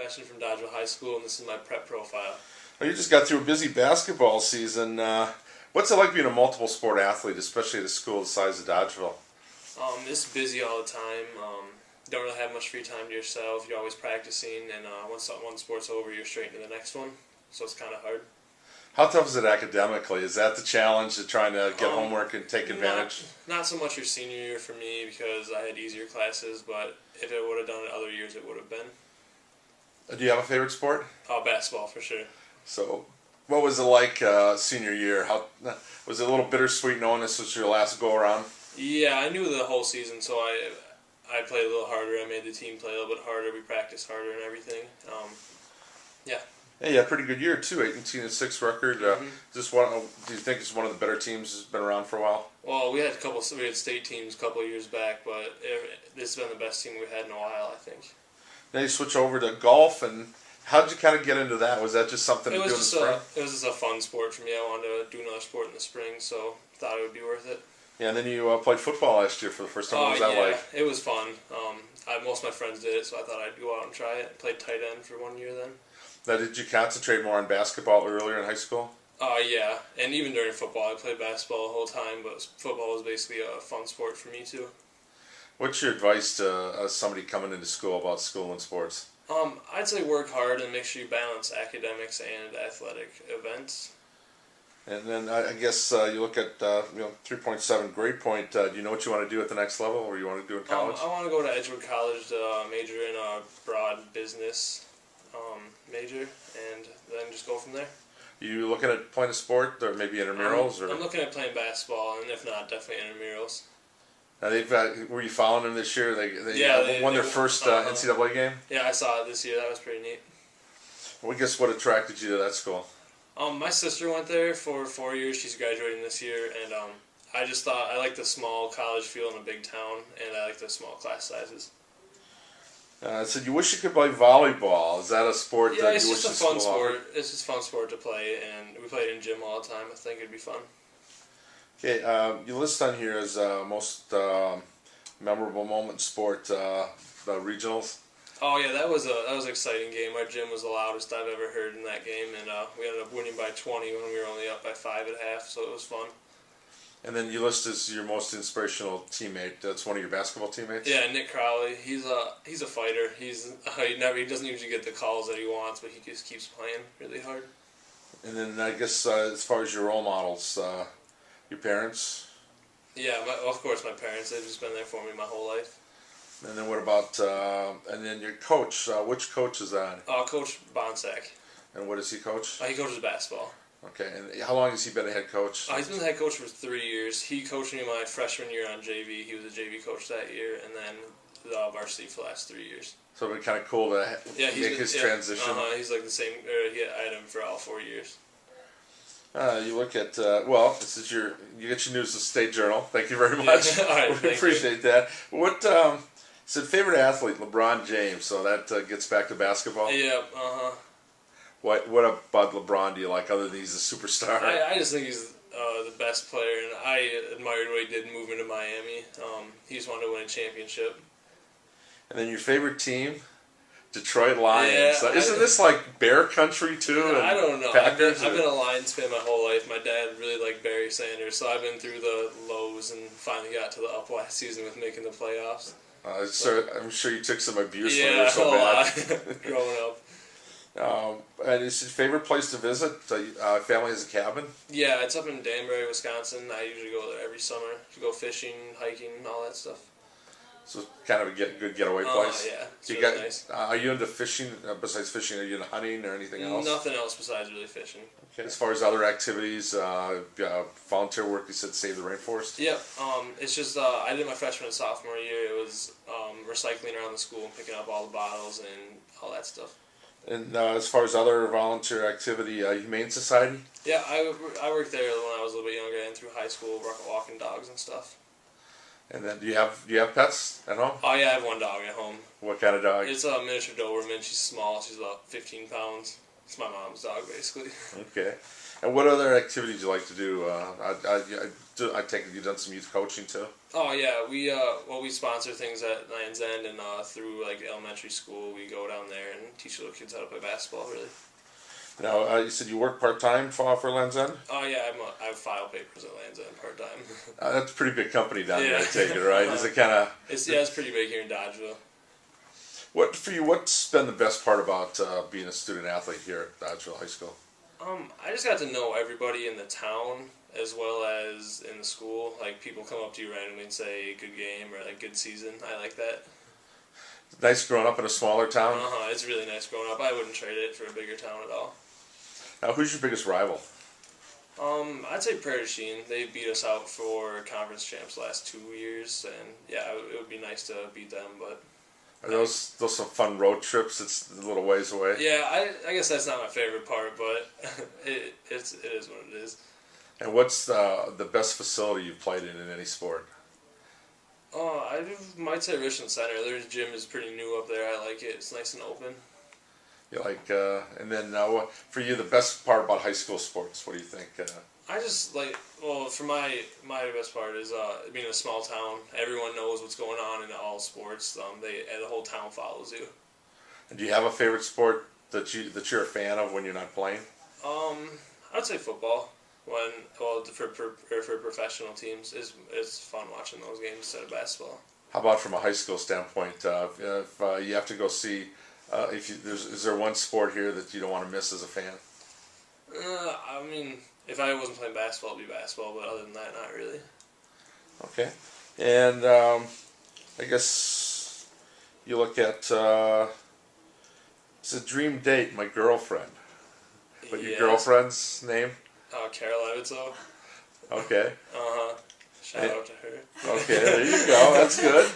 Beschen from Dodgeville High School, and this is my prep profile. Well, you just got through a busy basketball season. What's it like being a multiple sport athlete, especially at a school the size of Dodgeville? It's busy all the time. Don't really have much free time to yourself. You're always practicing, and once one sport's over, you're straight into the next one. So it's kind of hard. How tough is it academically? Is that the challenge of trying to get homework and take advantage? Not so much your senior year for me because I had easier classes, but if it would have done it other years, it would have been. Do you have a favorite sport? Basketball for sure. So, what was it like senior year? How was it a little bittersweet knowing this was your last go around? Yeah, I knew the whole season, so I played a little harder. I made the team play a little bit harder. We practiced harder and everything. Yeah. Hey, you had a pretty good year too, 18-6 record. Do you think it's one of the better teams that's been around for a while? Well, we had state teams a couple of years back, but this has been the best team we've had in a while, I think. Then you switch over to golf, and how did you kind of get into that? Was that just something to do in the spring? It was just a fun sport for me. I wanted to do another sport in the spring, so thought it would be worth it. Yeah, and then you played football last year for the first time. What was that like? It was fun. Most of my friends did it, so I thought I'd go out and try it. Played tight end for 1 year then. Now, did you concentrate more on basketball earlier in high school? Yeah, and even during football, I played basketball the whole time, but football was basically a fun sport for me too. What's your advice to somebody coming into school about school and sports? I'd say work hard and make sure you balance academics and athletic events. And then I guess you look at 3.7 grade point. Do you know what you want to do at the next level, or you want to do in college? I want to go to Edgewood College to major in a broad business major, and then just go from there. You looking at playing a sport, or maybe intramurals? I'm looking at playing basketball, and if not, definitely intramurals. Now were you following them this year? They won their first NCAA game? Yeah, I saw it this year. That was pretty neat. Well, guess what attracted you to that school? My sister went there for 4 years. She's graduating this year, and I just thought I like the small college feel in a big town, and I like the small class sizes. So you wish you could play volleyball. Is that a sport that you wish the school offered? It's just a fun sport. It's just a fun sport to play, and we play it in gym all the time. I think it'd be fun. Okay, you list on here as most memorable moment in sport, the regionals. Oh yeah, that was an exciting game. Our gym was the loudest I've ever heard in that game, and we ended up winning by 20 when we were only up by 5 at half. So it was fun. And then you list as your most inspirational teammate. That's one of your basketball teammates. Yeah, Nick Crowley. He's a fighter. He doesn't usually get the calls that he wants, but he just keeps playing really hard. And then I guess as far as your role models, your parents. Yeah, of course my parents. They've just been there for me my whole life. And then what about and then your coach? Which coach is that? Coach Bonsack. And what does he coach? He coaches basketball. Okay, and how long has he been a head coach? He's been the head coach for 3 years. He coached me my freshman year on JV. He was a JV coach that year, and then the varsity for the last 3 years. So it'd be kind of cool to make his transition. He's like the same. I had him for all 4 years. You look at this is you get your news in the State Journal. Thank you very much. Yeah. All right, we appreciate that. What said favorite athlete LeBron James? So that gets back to basketball. Yeah. What about LeBron do you like other than he's a superstar? I just think he's the best player, and I admired what he did moving to Miami. He just wanted to win a championship. And then your favorite team? Detroit Lions. Yeah, Isn't this like Bear country too? I don't know. Packers, I've been a Lions fan my whole life. My dad really liked Barry Sanders, so I've been through the lows and finally got to the up last season with making the playoffs. So I'm sure you took some abuse when you were so bad. Growing up. And is your favorite place to visit? Family has a cabin? Yeah, it's up in Danbury, Wisconsin. I usually go there every summer to go fishing, hiking, all that stuff. So kind of a good getaway place? Yeah, it's really nice. Are you into fishing? Besides fishing, are you into hunting or anything else? Nothing else besides really fishing. Okay. As far as other activities, volunteer work, you said Save the Rainforest? Yep. It's just, I did my freshman and sophomore year. It was recycling around the school and picking up all the bottles and all that stuff. And as far as other volunteer activity, Humane Society? Yeah, I worked there when I was a little bit younger and through high school, walking dogs and stuff. And then do you have pets at home? Oh yeah, I have one dog at home. What kind of dog? It's a miniature Doberman. She's small. She's about 15 pounds. It's my mom's dog, basically. Okay. And what other activities you like to do? I take it you've done some youth coaching too. Oh yeah, we sponsor things at Land's End, and through like elementary school, we go down there and teach little kids how to play basketball. Really. Now you said you work part time for Land's End. Oh yeah, I file papers at Land's End part time. That's a pretty big company down there. I Yeah. take it, right? Is it kind of? It's pretty big here in Dodgeville. What for you? What's been the best part about being a student athlete here at Dodgeville High School? I just got to know everybody in the town as well as in the school. Like people come up to you randomly and say "good game" or like "good season." I like that. Nice growing up in a smaller town. It's really nice growing up. I wouldn't trade it for a bigger town at all. Now, who's your biggest rival? I'd say Prairie du Chien. They beat us out for conference champs last 2 years, and yeah, it would be nice to beat them. But Are those some fun road trips? It's a little ways away. yeah, I guess that's not my favorite part, but it is what it is. And what's the best facility you've played in any sport? Oh, I might say Richland Center. Their gym is pretty new up there. I like it. It's nice and open. You like, and then for you, the best part about high school sports? What do you think? I just like, well, for my best part is being in a small town. Everyone knows what's going on in all sports. The whole town follows you. And do you have a favorite sport that you're a fan of when you're not playing? I'd say football. For professional teams, it's fun watching those games instead of basketball. How about from a high school standpoint? If you have to go see, is there one sport here that you don't want to miss as a fan? I mean, if I wasn't playing basketball, it'd be basketball. But other than that, not really. Okay, and I guess you look at it's a dream date, my girlfriend. But your girlfriend's name? Carol Evitzo. Okay. Shout out to her. Okay, there you go. That's good.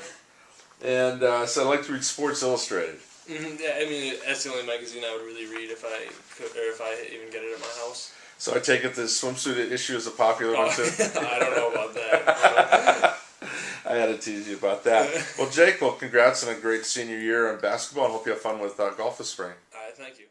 And so I like to read Sports Illustrated. Yeah, I mean that's the only magazine I would really read if I could, or if I even get it at my house. So I take it the swimsuit issue is a popular one too. I don't know about that. I had to tease you about that. Well, Jake, congrats on a great senior year in basketball, and hope you have fun with golf this spring. All right, thank you.